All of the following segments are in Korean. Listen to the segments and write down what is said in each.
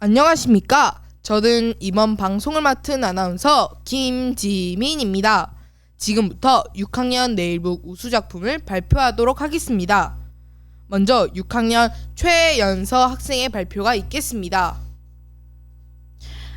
안녕하십니까? 저는 이번 방송을 맡은 아나운서 김지민입니다. 지금부터 6학년 내일북 우수작품을 발표하도록 하겠습니다. 먼저 6학년 최연서 학생의 발표가 있겠습니다.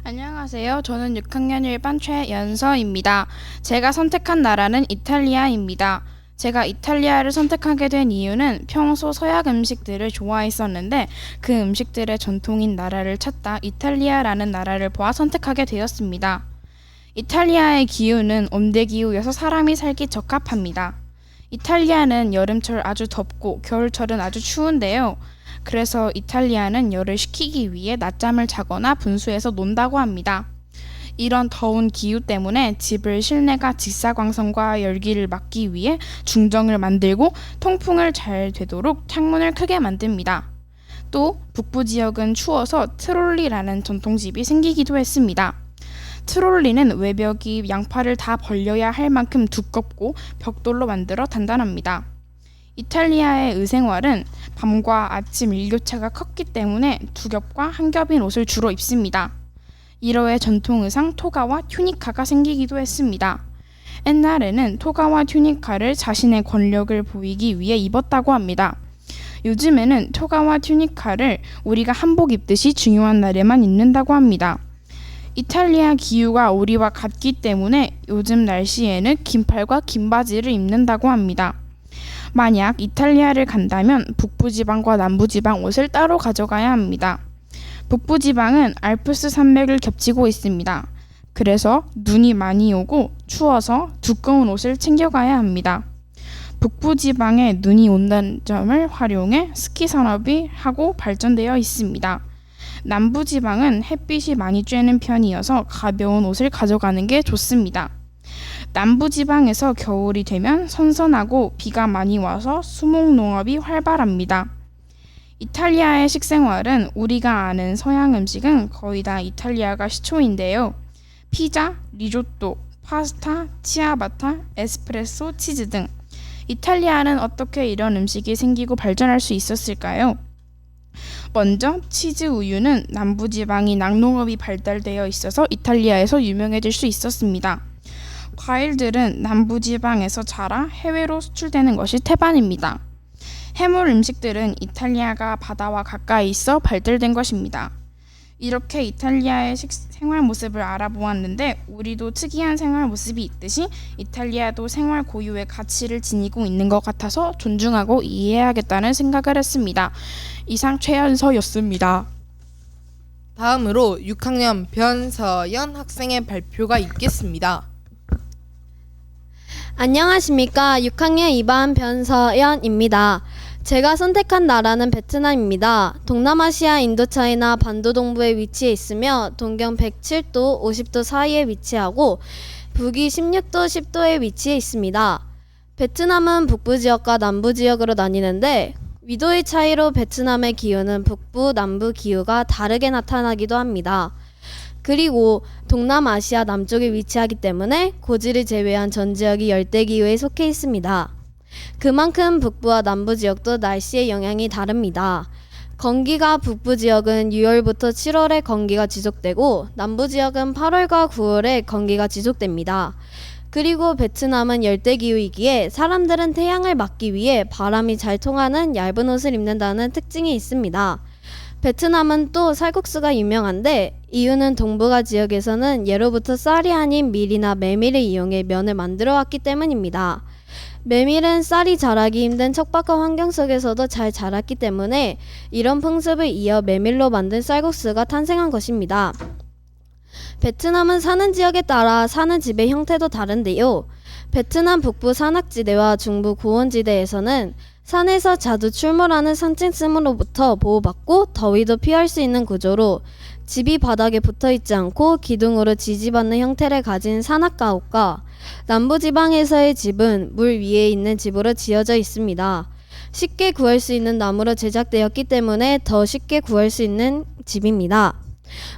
안녕하세요. 저는 6학년 1반 최연서입니다. 제가 선택한 나라는 이탈리아입니다. 제가 이탈리아를 선택하게 된 이유는 평소 서양 음식들을 좋아했었는데 그 음식들의 전통인 나라를 찾다 이탈리아라는 나라를 보아 선택하게 되었습니다. 이탈리아의 기후는 온대기후여서 사람이 살기 적합합니다. 이탈리아는 여름철 아주 덥고 겨울철은 아주 추운데요. 그래서 이탈리아는 열을 식히기 위해 낮잠을 자거나 분수에서 논다고 합니다. 이런 더운 기후 때문에 집을 실내가 직사광선과 열기를 막기 위해 중정을 만들고 통풍을 잘 되도록 창문을 크게 만듭니다. 또 북부 지역은 추워서 트롤리라는 전통집이 생기기도 했습니다. 트롤리는 외벽이 양팔을 다 벌려야 할 만큼 두껍고 벽돌로 만들어 단단합니다. 이탈리아의 의생활은 밤과 아침 일교차가 컸기 때문에 두 겹과 한 겹인 옷을 주로 입습니다. 이로해 전통 의상 토가와 튜니카가 생기기도 했습니다. 옛날에는 토가와 튜니카를 자신의 권력을 보이기 위해 입었다고 합니다. 요즘에는 토가와 튜니카를 우리가 한복 입듯이 중요한 날에만 입는다고 합니다. 이탈리아 기후가 우리와 같기 때문에 요즘 날씨에는 긴팔과 긴 바지를 입는다고 합니다. 만약 이탈리아를 간다면 북부지방과 남부지방 옷을 따로 가져가야 합니다. 북부지방은 알프스 산맥을 겹치고 있습니다. 그래서 눈이 많이 오고 추워서 두꺼운 옷을 챙겨가야 합니다. 북부지방에 눈이 온다는 점을 활용해 스키 산업이 하고 발전되어 있습니다. 남부지방은 햇빛이 많이 쬐는 편이어서 가벼운 옷을 가져가는 게 좋습니다. 남부지방에서 겨울이 되면 선선하고 비가 많이 와서 수목농업이 활발합니다. 이탈리아의 식생활은 우리가 아는 서양 음식은 거의 다 이탈리아가 시초인데요. 피자, 리조또, 파스타, 치아바타, 에스프레소, 치즈 등 이탈리아는 어떻게 이런 음식이 생기고 발전할 수 있었을까요? 먼저 치즈 우유는 남부지방이 낙농업이 발달되어 있어서 이탈리아에서 유명해질 수 있었습니다. 과일들은 남부지방에서 자라 해외로 수출되는 것이 태반입니다. 해물 음식들은 이탈리아가 바다와 가까이 있어 발달된 것입니다. 이렇게 이탈리아의 생활 모습을 알아보았는데 우리도 특이한 생활 모습이 있듯이 이탈리아도 생활 고유의 가치를 지니고 있는 것 같아서 존중하고 이해해야겠다는 생각을 했습니다. 이상 최연서였습니다. 다음으로 6학년 변서연 학생의 발표가 있겠습니다. 안녕하십니까. 6학년 2반 변서연입니다. 제가 선택한 나라는 베트남입니다. 동남아시아 인도차이나 반도 동부에 위치해 있으며 동경 107도, 50도 사이에 위치하고 북위 16도, 10도에 위치해 있습니다. 베트남은 북부 지역과 남부 지역으로 나뉘는데 위도의 차이로 베트남의 기후는 북부, 남부 기후가 다르게 나타나기도 합니다. 그리고 동남아시아 남쪽에 위치하기 때문에 고지를 제외한 전 지역이 열대기후에 속해 있습니다. 그만큼 북부와 남부 지역도 날씨의 영향이 다릅니다. 건기가 북부 지역은 6월부터 7월에 건기가 지속되고 남부 지역은 8월과 9월에 건기가 지속됩니다. 그리고 베트남은 열대기후이기에 사람들은 태양을 막기 위해 바람이 잘 통하는 얇은 옷을 입는다는 특징이 있습니다. 베트남은 또 쌀국수가 유명한데 이유는 동북아 지역에서는 예로부터 쌀이 아닌 밀이나 메밀을 이용해 면을 만들어 왔기 때문입니다. 메밀은 쌀이 자라기 힘든 척박한 환경 속에서도 잘 자랐기 때문에 이런 풍습을 이어 메밀로 만든 쌀국수가 탄생한 것입니다. 베트남은 사는 지역에 따라 사는 집의 형태도 다른데요. 베트남 북부 산악지대와 중부 고원지대에서는 산에서 자주 출몰하는 산짐승으로부터 보호받고 더위도 피할 수 있는 구조로 집이 바닥에 붙어있지 않고 기둥으로 지지받는 형태를 가진 산악가옥과 남부지방에서의 집은 물 위에 있는 집으로 지어져 있습니다. 쉽게 구할 수 있는 나무로 제작되었기 때문에 더 쉽게 구할 수 있는 집입니다.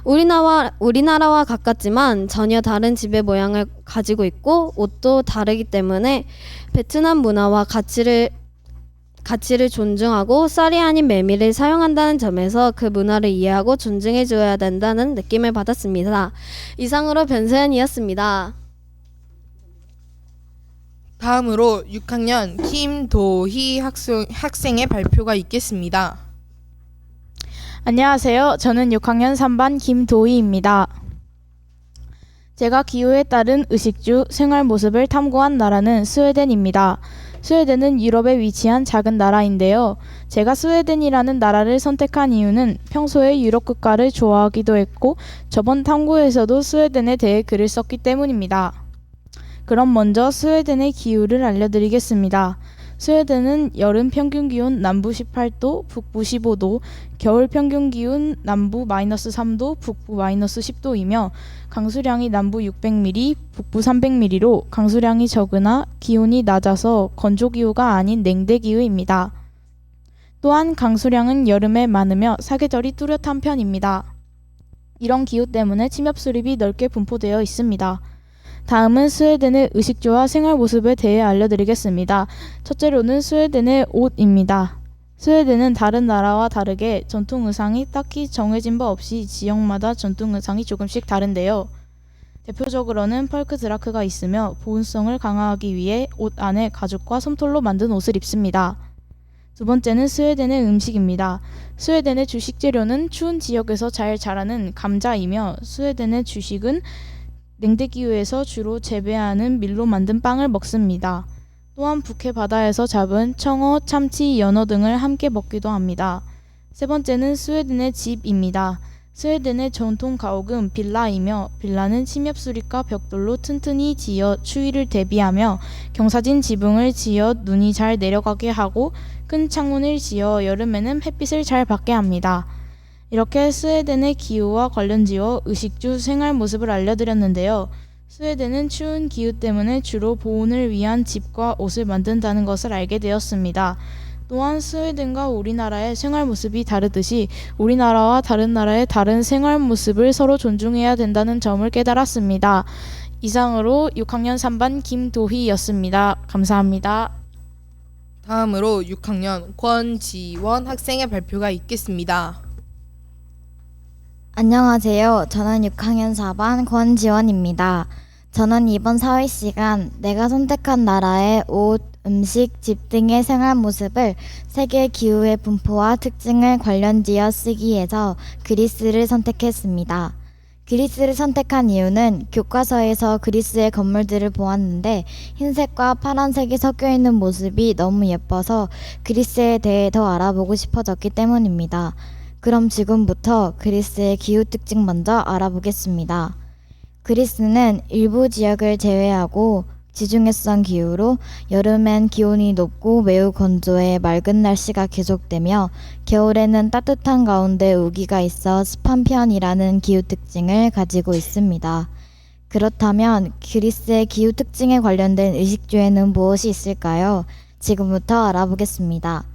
우리나라와 가깝지만 전혀 다른 집의 모양을 가지고 있고 옷도 다르기 때문에 베트남 문화와 가치를 가치를 존중하고 쌀이 아닌 메밀을 사용한다는 점에서 그 문화를 이해하고 존중해 줘야 된다는 느낌을 받았습니다. 이상으로 변서연이었습니다. 다음으로 6학년 김도희 학생의 발표가 있겠습니다. 안녕하세요. 저는 6학년 3반 김도희입니다. 제가 기후에 따른 의식주, 생활 모습을 탐구한 나라는 스웨덴입니다. 스웨덴은 유럽에 위치한 작은 나라인데요. 제가 스웨덴이라는 나라를 선택한 이유는 평소에 유럽 국가를 좋아하기도 했고 저번 탐구에서도 스웨덴에 대해 글을 썼기 때문입니다. 그럼 먼저 스웨덴의 기후를 알려드리겠습니다. 스웨덴은 여름 평균 기온 남부 18도, 북부 15도, 겨울 평균 기온 남부 -3도, 북부 -10도이며 강수량이 남부 600mm, 북부 300mm로 강수량이 적으나 기온이 낮아서 건조 기후가 아닌 냉대 기후입니다. 또한 강수량은 여름에 많으며 사계절이 뚜렷한 편입니다. 이런 기후 때문에 침엽 수립이 넓게 분포되어 있습니다. 다음은 스웨덴의 의식주와 생활 모습에 대해 알려드리겠습니다. 첫째로는 스웨덴의 옷입니다. 스웨덴은 다른 나라와 다르게 전통 의상이 딱히 정해진 바 없이 지역마다 전통 의상이 조금씩 다른데요. 대표적으로는 펄크 드라크가 있으며 보온성을 강화하기 위해 옷 안에 가죽과 솜털로 만든 옷을 입습니다. 두 번째는 스웨덴의 음식입니다. 스웨덴의 주식 재료는 추운 지역에서 잘 자라는 감자이며 스웨덴의 주식은 냉대 기후에서 주로 재배하는 밀로 만든 빵을 먹습니다. 또한 북해 바다에서 잡은 청어, 참치, 연어 등을 함께 먹기도 합니다. 세 번째는 스웨덴의 집입니다. 스웨덴의 전통 가옥은 빌라이며 빌라는 침엽 수립과 벽돌로 튼튼히 지어 추위를 대비하며 경사진 지붕을 지어 눈이 잘 내려가게 하고 큰 창문을 지어 여름에는 햇빛을 잘 받게 합니다. 이렇게 스웨덴의 기후와 관련지어 의식주 생활 모습을 알려드렸는데요. 스웨덴은 추운 기후 때문에 주로 보온을 위한 집과 옷을 만든다는 것을 알게 되었습니다. 또한 스웨덴과 우리나라의 생활 모습이 다르듯이 우리나라와 다른 나라의 다른 생활 모습을 서로 존중해야 된다는 점을 깨달았습니다. 이상으로 6학년 3반 김도희였습니다. 감사합니다. 다음으로 6학년 권지원 학생의 발표가 있겠습니다. 안녕하세요. 저는 6학년 4반 권지원입니다. 저는 이번 사회시간 내가 선택한 나라의 옷, 음식, 집 등의 생활 모습을 세계 기후의 분포와 특징을 관련지어 쓰기 위해서 그리스를 선택했습니다. 그리스를 선택한 이유는 교과서에서 그리스의 건물들을 보았는데 흰색과 파란색이 섞여 있는 모습이 너무 예뻐서 그리스에 대해 더 알아보고 싶어졌기 때문입니다. 그럼 지금부터 그리스의 기후 특징 먼저 알아보겠습니다. 그리스는 일부 지역을 제외하고 지중해성 기후로 여름엔 기온이 높고 매우 건조해 맑은 날씨가 계속되며 겨울에는 따뜻한 가운데 우기가 있어 습한 편이라는 기후 특징을 가지고 있습니다. 그렇다면 그리스의 기후 특징에 관련된 의식주에는 무엇이 있을까요? 지금부터 알아보겠습니다.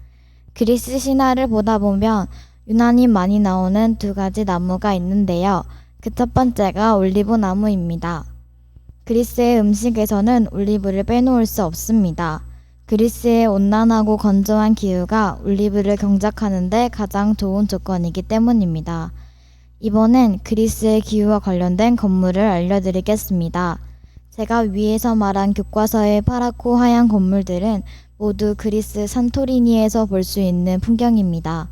그리스 신화를 보다 보면 유난히 많이 나오는 두 가지 나무가 있는데요. 그 첫 번째가 올리브 나무입니다. 그리스의 음식에서는 올리브를 빼놓을 수 없습니다. 그리스의 온난하고 건조한 기후가 올리브를 경작하는 데 가장 좋은 조건이기 때문입니다. 이번엔 그리스의 기후와 관련된 건물을 알려드리겠습니다. 제가 위에서 말한 교과서의 파랗고 하얀 건물들은 모두 그리스 산토리니에서 볼 수 있는 풍경입니다.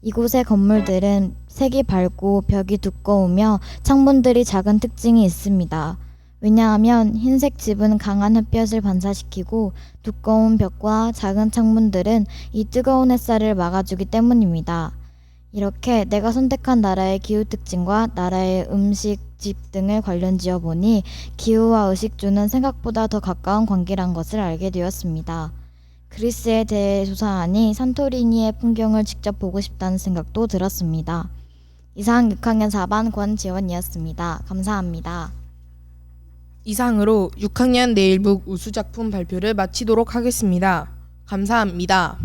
이곳의 건물들은 색이 밝고 벽이 두꺼우며 창문들이 작은 특징이 있습니다. 왜냐하면 흰색 집은 강한 햇볕을 반사시키고 두꺼운 벽과 작은 창문들은 이 뜨거운 햇살을 막아주기 때문입니다. 이렇게 내가 선택한 나라의 기후 특징과 나라의 음식, 집 등을 관련지어 보니 기후와 의식주는 생각보다 더 가까운 관계란 것을 알게 되었습니다. 그리스에 대해 조사하니 산토리니의 풍경을 직접 보고 싶다는 생각도 들었습니다. 이상 6학년 4반 권지원이었습니다. 감사합니다. 이상으로 6학년 내일북 우수작품 발표를 마치도록 하겠습니다. 감사합니다.